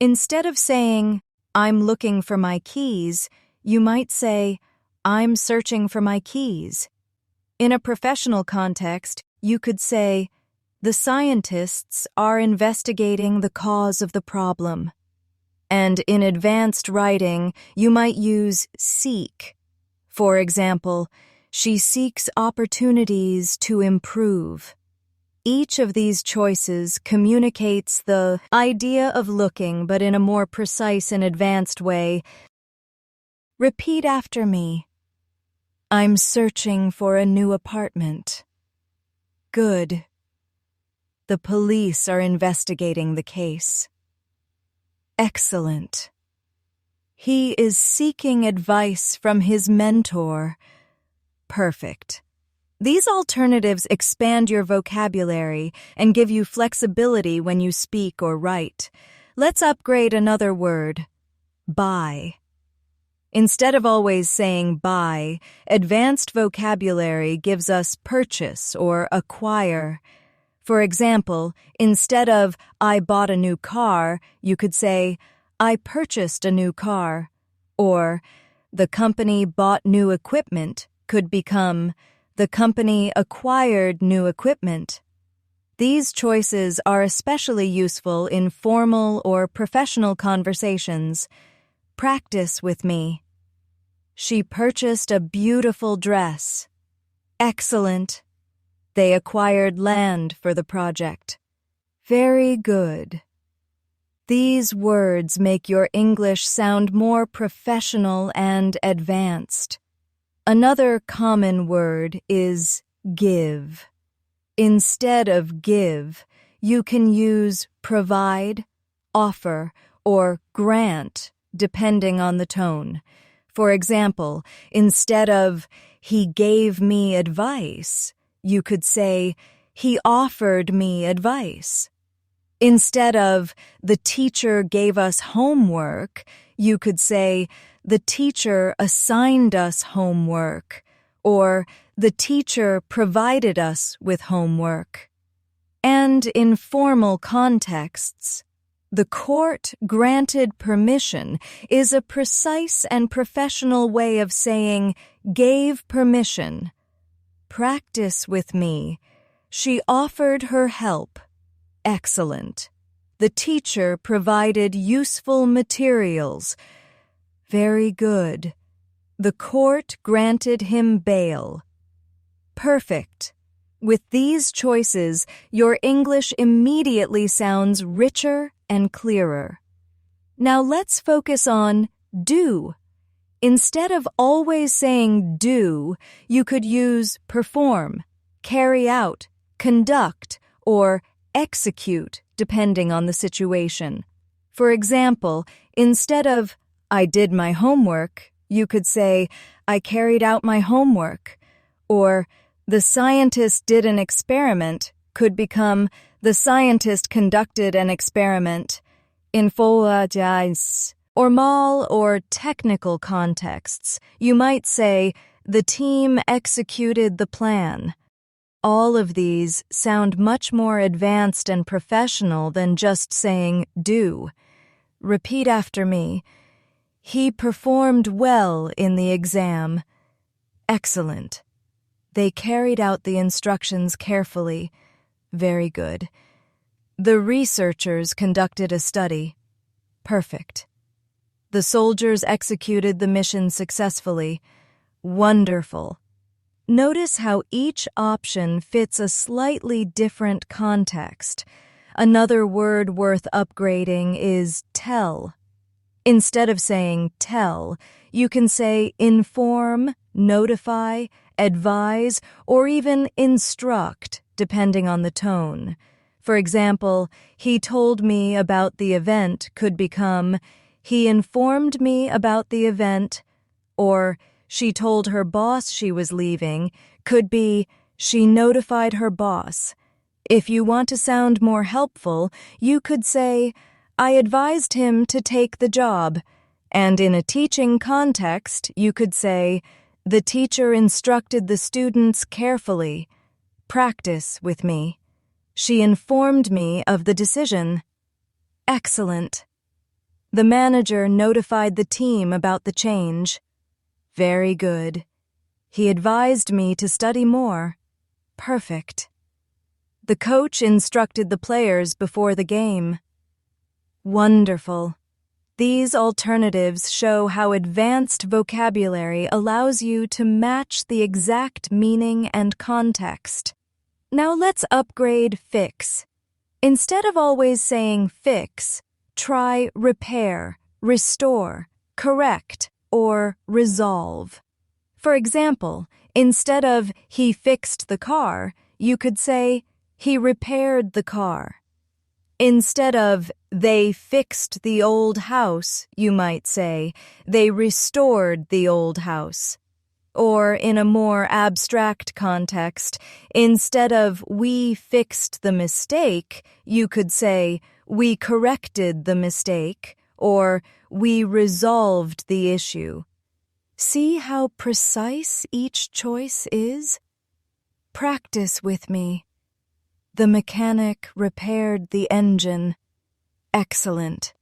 Speaker 1: Instead of saying, I'm looking for my keys, you might say, I'm searching for my keys. In a professional context, you could say, the scientists are investigating the cause of the problem. And in advanced writing, you might use seek. For example, she seeks opportunities to improve. Each of these choices communicates the idea of looking, but in a more precise and advanced way. Repeat after me. I'm searching for a new apartment. Good. The police are investigating the case. Excellent. He is seeking advice from his mentor. Perfect. These alternatives expand your vocabulary and give you flexibility when you speak or write. Let's upgrade another word. Buy. Instead of always saying buy, advanced vocabulary gives us purchase or acquire. For example, instead of I bought a new car, you could say I purchased a new car. Or the company bought new equipment could become the company acquired new equipment. These choices are especially useful in formal or professional conversations. Practice with me. She purchased a beautiful dress. Excellent. They acquired land for the project. Very good. These words make your English sound more professional and advanced. Another common word is give. Instead of give, you can use provide, offer, or grant, depending on the tone. For example, instead of he gave me advice, you could say he offered me advice. Instead of the teacher gave us homework, you could say the teacher assigned us homework, or the teacher provided us with homework. And in formal contexts, the court granted permission is a precise and professional way of saying gave permission. Practice with me. She offered her help. Excellent. The teacher provided useful materials. Very good. The court granted him bail. Perfect. With these choices, your English immediately sounds richer and clearer. Now let's focus on do. Instead of always saying do, you could use perform, carry out, conduct, or execute, depending on the situation. For example, instead of I did my homework, you could say I carried out my homework, or the scientist did an experiment could become the scientist conducted an experiment. Info-jize. Formal or technical contexts, you might say, the team executed the plan. All of these sound much more advanced and professional than just saying do. Repeat after me. He performed well in the exam. Excellent. They carried out the instructions carefully. Very good. The researchers conducted a study. Perfect. The soldiers executed the mission successfully. Wonderful. Notice how each option fits a slightly different context. Another word worth upgrading is tell. Instead of saying tell, you can say inform, notify, advise, or even instruct, depending on the tone. For example, he told me about the event could become, he informed me about the event, or she told her boss she was leaving could be, she notified her boss. If you want to sound more helpful, you could say, I advised him to take the job. And in a teaching context, you could say, the teacher instructed the students carefully. Practice with me. She informed me of the decision. Excellent. The manager notified the team about the change. Very good. He advised me to study more. Perfect. The coach instructed the players before the game. Wonderful. These alternatives show how advanced vocabulary allows you to match the exact meaning and context. Now let's upgrade fix. Instead of always saying fix, try repair, restore, correct, or resolve. For example, instead of he fixed the car, you could say he repaired the car. Instead of they fixed the old house, you might say they restored the old house. Or in a more abstract context, instead of we fixed the mistake, you could say we corrected the mistake, or we resolved the issue. See how precise each choice is? Practice with me. The mechanic repaired the engine. Excellent.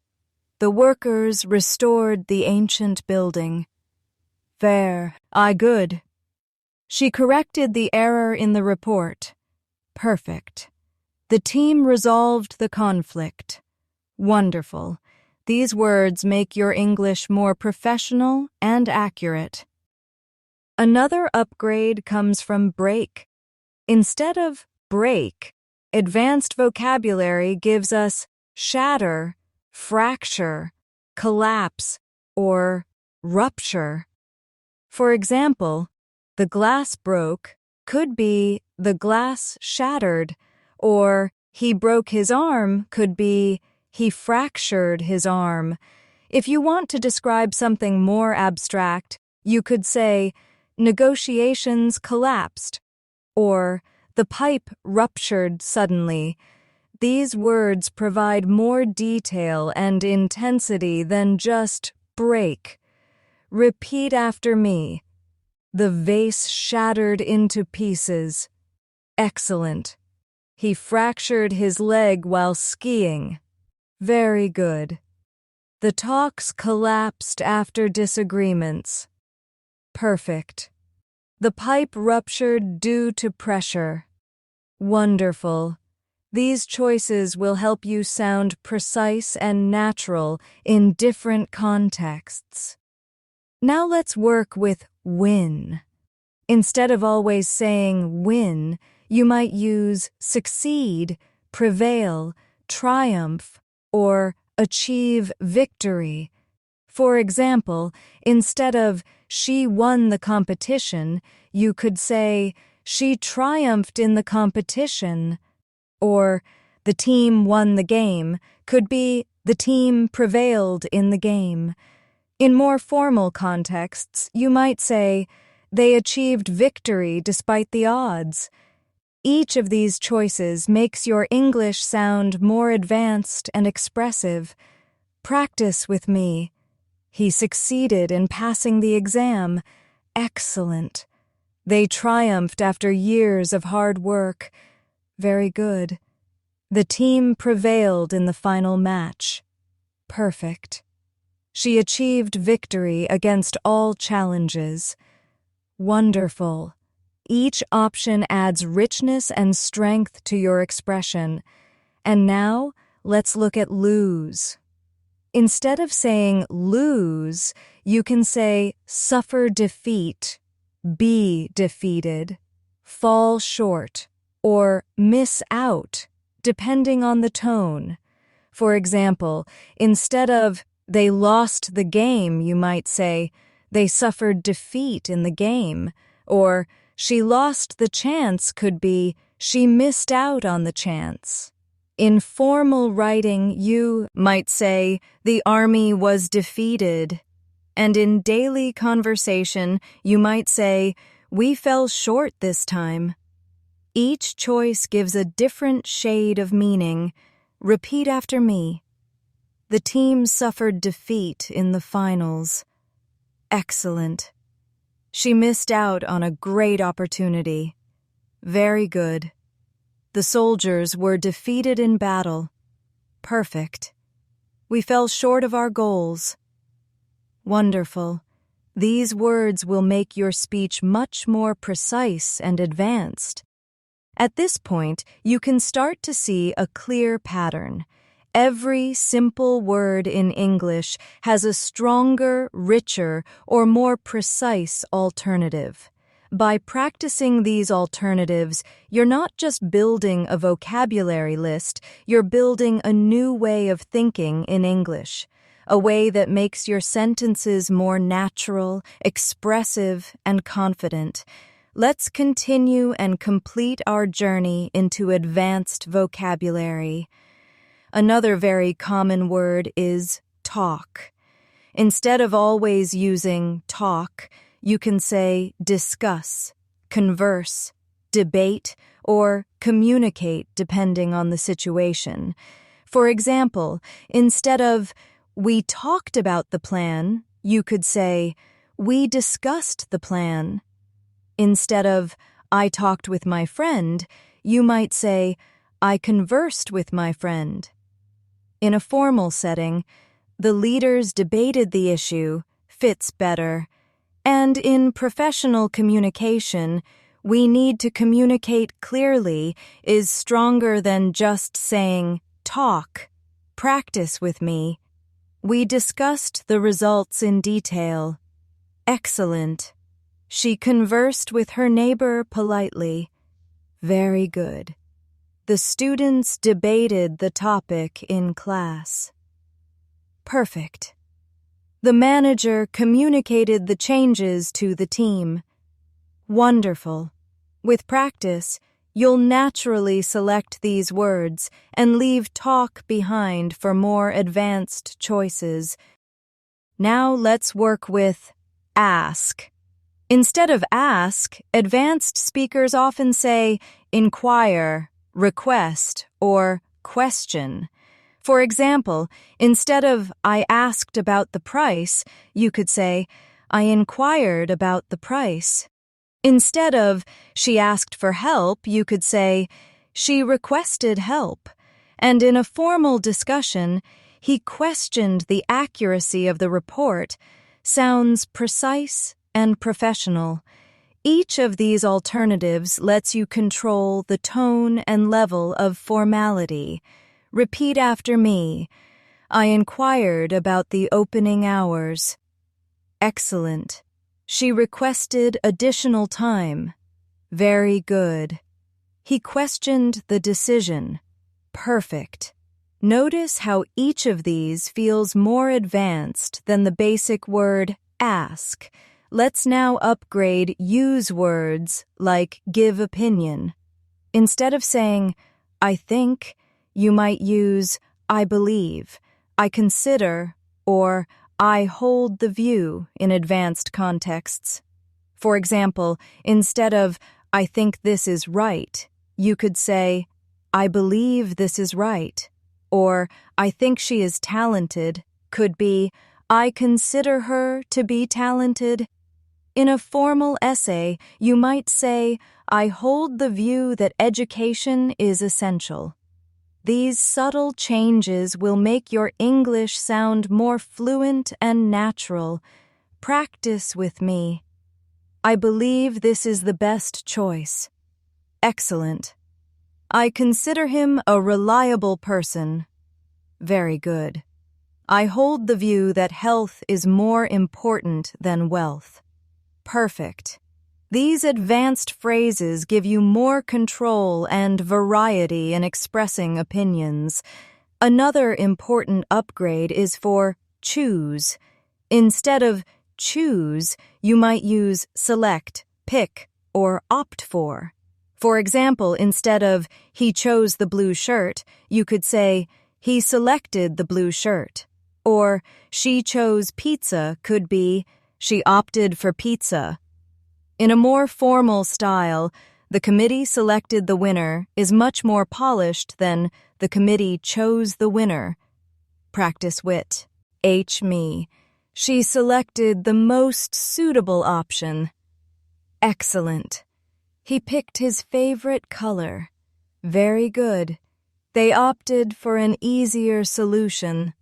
Speaker 1: The workers restored the ancient building. Good. She corrected the error in the report. Perfect. The team resolved the conflict. Wonderful. These words make your English more professional and accurate. Another upgrade comes from break. Instead of break, advanced vocabulary gives us shatter, fracture, collapse, or rupture. For example, the glass broke could be the glass shattered, or he broke his arm could be he fractured his arm. If you want to describe something more abstract, you could say negotiations collapsed, or the pipe ruptured suddenly. These words provide more detail and intensity than just break. Repeat after me. The vase shattered into pieces. Excellent. He fractured his leg while skiing. Very good. The talks collapsed after disagreements. Perfect. The pipe ruptured due to pressure. Wonderful. These choices will help you sound precise and natural in different contexts. Now let's work with win. Instead of always saying win, you might use succeed, prevail, triumph, or achieve victory. For example, instead of she won the competition, you could say she triumphed in the competition. Or the team won the game could be the team prevailed in the game. In more formal contexts, you might say they achieved victory despite the odds. Each of these choices makes your English sound more advanced and expressive. Practice with me. He succeeded in passing the exam. Excellent. They triumphed after years of hard work. Very good. The team prevailed in the final match. Perfect. She achieved victory against all challenges. Wonderful. Each option adds richness and strength to your expression. And now, let's look at lose. Instead of saying lose, you can say suffer defeat, be defeated, fall short, or miss out, depending on the tone. For example, instead of they lost the game, you might say they suffered defeat in the game, or she lost the chance could be she missed out on the chance. In formal writing, you might say the army was defeated, and in daily conversation, you might say we fell short this time. Each choice gives a different shade of meaning. Repeat after me. The team suffered defeat in the finals. Excellent. She missed out on a great opportunity. Very good. The soldiers were defeated in battle. Perfect. We fell short of our goals. Wonderful. These words will make your speech much more precise and advanced. At this point, you can start to see a clear pattern. Every simple word in English has a stronger, richer, or more precise alternative. By practicing these alternatives, you're not just building a vocabulary list, you're building a new way of thinking in English, a way that makes your sentences more natural, expressive, and confident. Let's continue and complete our journey into advanced vocabulary. Another very common word is talk. Instead of always using talk, you can say discuss, converse, debate, or communicate depending on the situation. For example, instead of we talked about the plan, you could say we discussed the plan. Instead of I talked with my friend, you might say I conversed with my friend. In a formal setting, the leaders debated the issue fits better. And in professional communication, we need to communicate clearly is stronger than just saying talk, practice with me. We discussed the results in detail. Excellent. She conversed with her neighbor politely. Very good. The students debated the topic in class. Perfect. The manager communicated the changes to the team. Wonderful. With practice, you'll naturally select these words and leave talk behind for more advanced choices. Now let's work with ask. Instead of ask, advanced speakers often say inquire, request, or question. For example, instead of I asked about the price, you could say I inquired about the price. Instead of she asked for help, you could say she requested help. And in a formal discussion, he questioned the accuracy of the report. Sounds precise and professional. Each of these alternatives lets you control the tone and level of formality. Repeat after me. I inquired about the opening hours. Excellent. She requested additional time. Very good. He questioned the decision. Perfect. Notice how each of these feels more advanced than the basic word ask. Let's now upgrade use words like give opinion. Instead of saying, I think, you might use I believe, I consider, or I hold the view in advanced contexts. For example, instead of I think this is right, you could say I believe this is right, or I think she is talented, could be, I consider her to be talented. In a formal essay, you might say, I hold the view that education is essential. These subtle changes will make your English sound more fluent and natural. Practice with me. I believe this is the best choice. Excellent. I consider him a reliable person. Very good. I hold the view that health is more important than wealth. Perfect. These advanced phrases give you more control and variety in expressing opinions. Another important upgrade is for choose. Instead of choose, you might use select, pick, or opt for. For example, instead of he chose the blue shirt, you could say he selected the blue shirt. Or she chose pizza could be she opted for pizza. In a more formal style, the committee selected the winner is much more polished than the committee chose the winner. Practice wit. Me. She selected the most suitable option. Excellent. He picked his favorite color. Very good. They opted for an easier solution.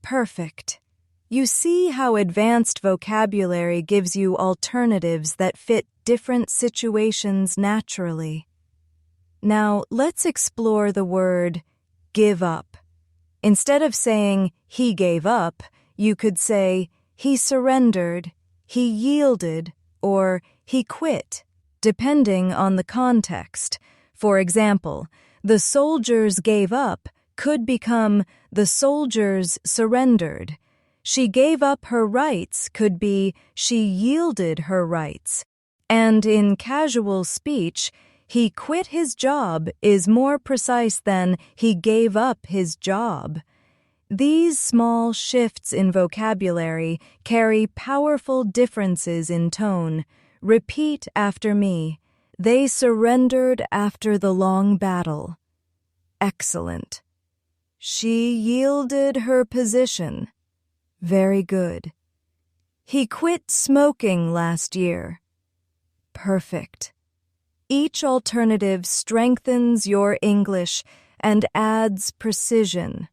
Speaker 1: Perfect. You see how advanced vocabulary gives you alternatives that fit different situations naturally. Now, let's explore the word give up. Instead of saying he gave up, you could say he surrendered, he yielded, or he quit, depending on the context. For example, the soldiers gave up could become the soldiers surrendered. She gave up her rights could be she yielded her rights. And in casual speech, he quit his job is more precise than he gave up his job. These small shifts in vocabulary carry powerful differences in tone. Repeat after me. They surrendered after the long battle. Excellent. She yielded her position. Very good. He quit smoking last year. Perfect. Each alternative strengthens your English and adds precision.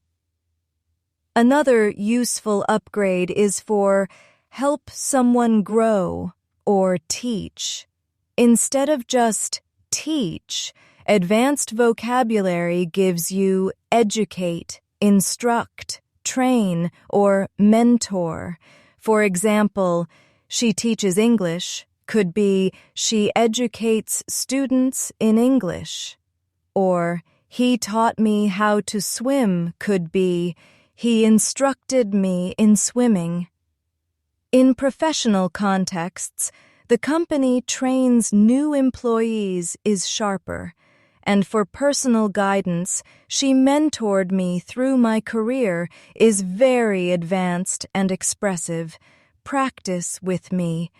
Speaker 1: Another useful upgrade is for help someone grow or teach. Instead of just teach, advanced vocabulary gives you educate, instruct, train, or mentor. For example, she teaches English could be she educates students in English. Or he taught me how to swim could be he instructed me in swimming. In professional contexts, the company trains new employees is sharper. And for personal guidance, she mentored me through my career is very advanced and expressive. Practice with me.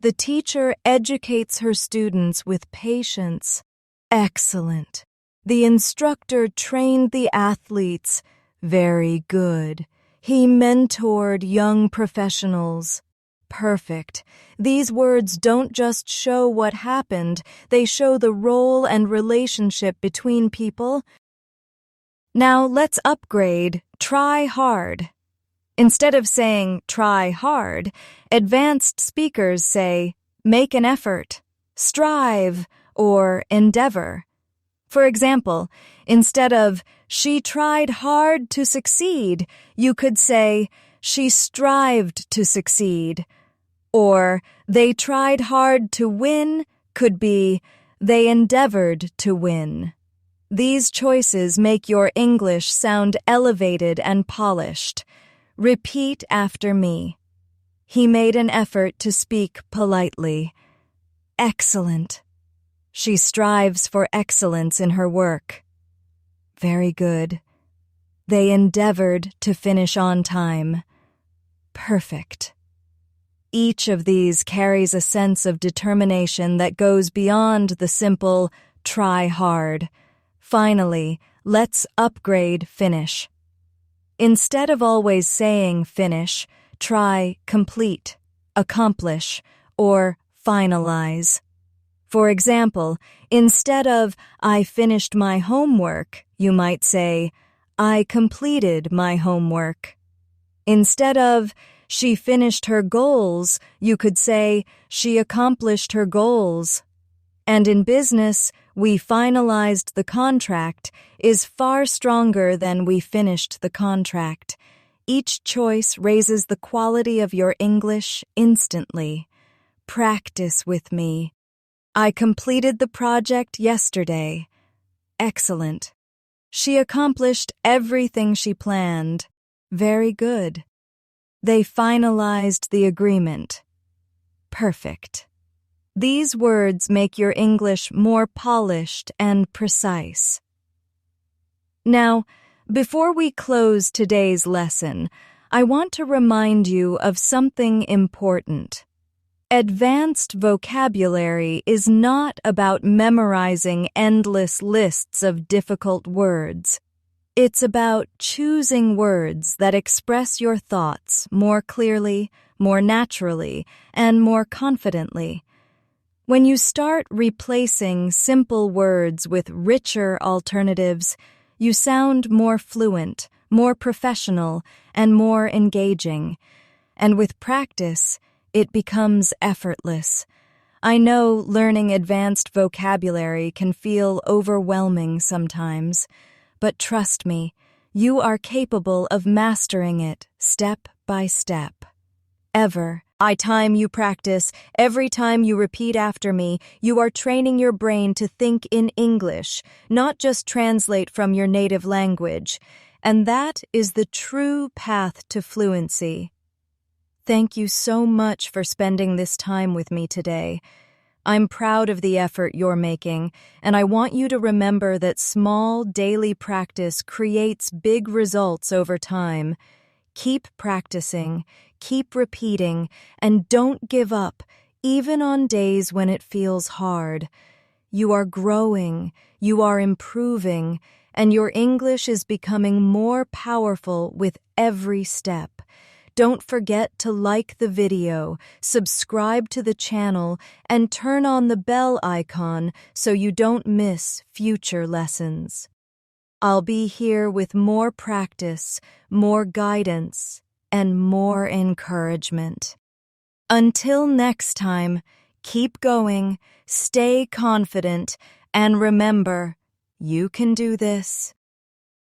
Speaker 1: The teacher educates her students with patience. Excellent. The instructor trained the athletes. Very good. He mentored young professionals. Perfect. These words don't just show what happened, they show the role and relationship between people. Now let's upgrade try hard. Instead of saying try hard, advanced speakers say make an effort, strive, or endeavor. For example, instead of she tried hard to succeed, you could say she strived to succeed. Or they tried hard to win could be they endeavored to win. These choices make your English sound elevated and polished. Repeat after me. He made an effort to speak politely. Excellent. She strives for excellence in her work. Very good. They endeavored to finish on time. Perfect. Each of these carries a sense of determination that goes beyond the simple try hard. Finally, let's upgrade finish. Instead of always saying finish, try complete, accomplish, or finalize. For example, instead of I finished my homework, you might say I completed my homework. Instead of she finished her goals, you could say she accomplished her goals. And in business, we finalized the contract is far stronger than we finished the contract. Each choice raises the quality of your English instantly. Practice with me. I completed the project yesterday. Excellent. She accomplished everything she planned. Very good. They finalized the agreement. Perfect. These words make your English more polished and precise. Now, before we close today's lesson, I want to remind you of something important. Advanced vocabulary is not about memorizing endless lists of difficult words. It's about choosing words that express your thoughts more clearly, more naturally, and more confidently. When you start replacing simple words with richer alternatives, you sound more fluent, more professional, and more engaging. And with practice, it becomes effortless. I know learning advanced vocabulary can feel overwhelming sometimes, but trust me, you are capable of mastering it step by step. Every time you practice, every time you repeat after me, you are training your brain to think in English, not just translate from your native language. And that is the true path to fluency. Thank you so much for spending this time with me today. I'm proud of the effort you're making, and I want you to remember that small daily practice creates big results over time. Keep practicing, keep repeating, and don't give up, even on days when it feels hard. You are growing, you are improving, and your English is becoming more powerful with every step. Don't forget to like the video, subscribe to the channel, and turn on the bell icon so you don't miss future lessons. I'll be here with more practice, more guidance, and more encouragement. Until next time, keep going, stay confident, and remember, you can do this.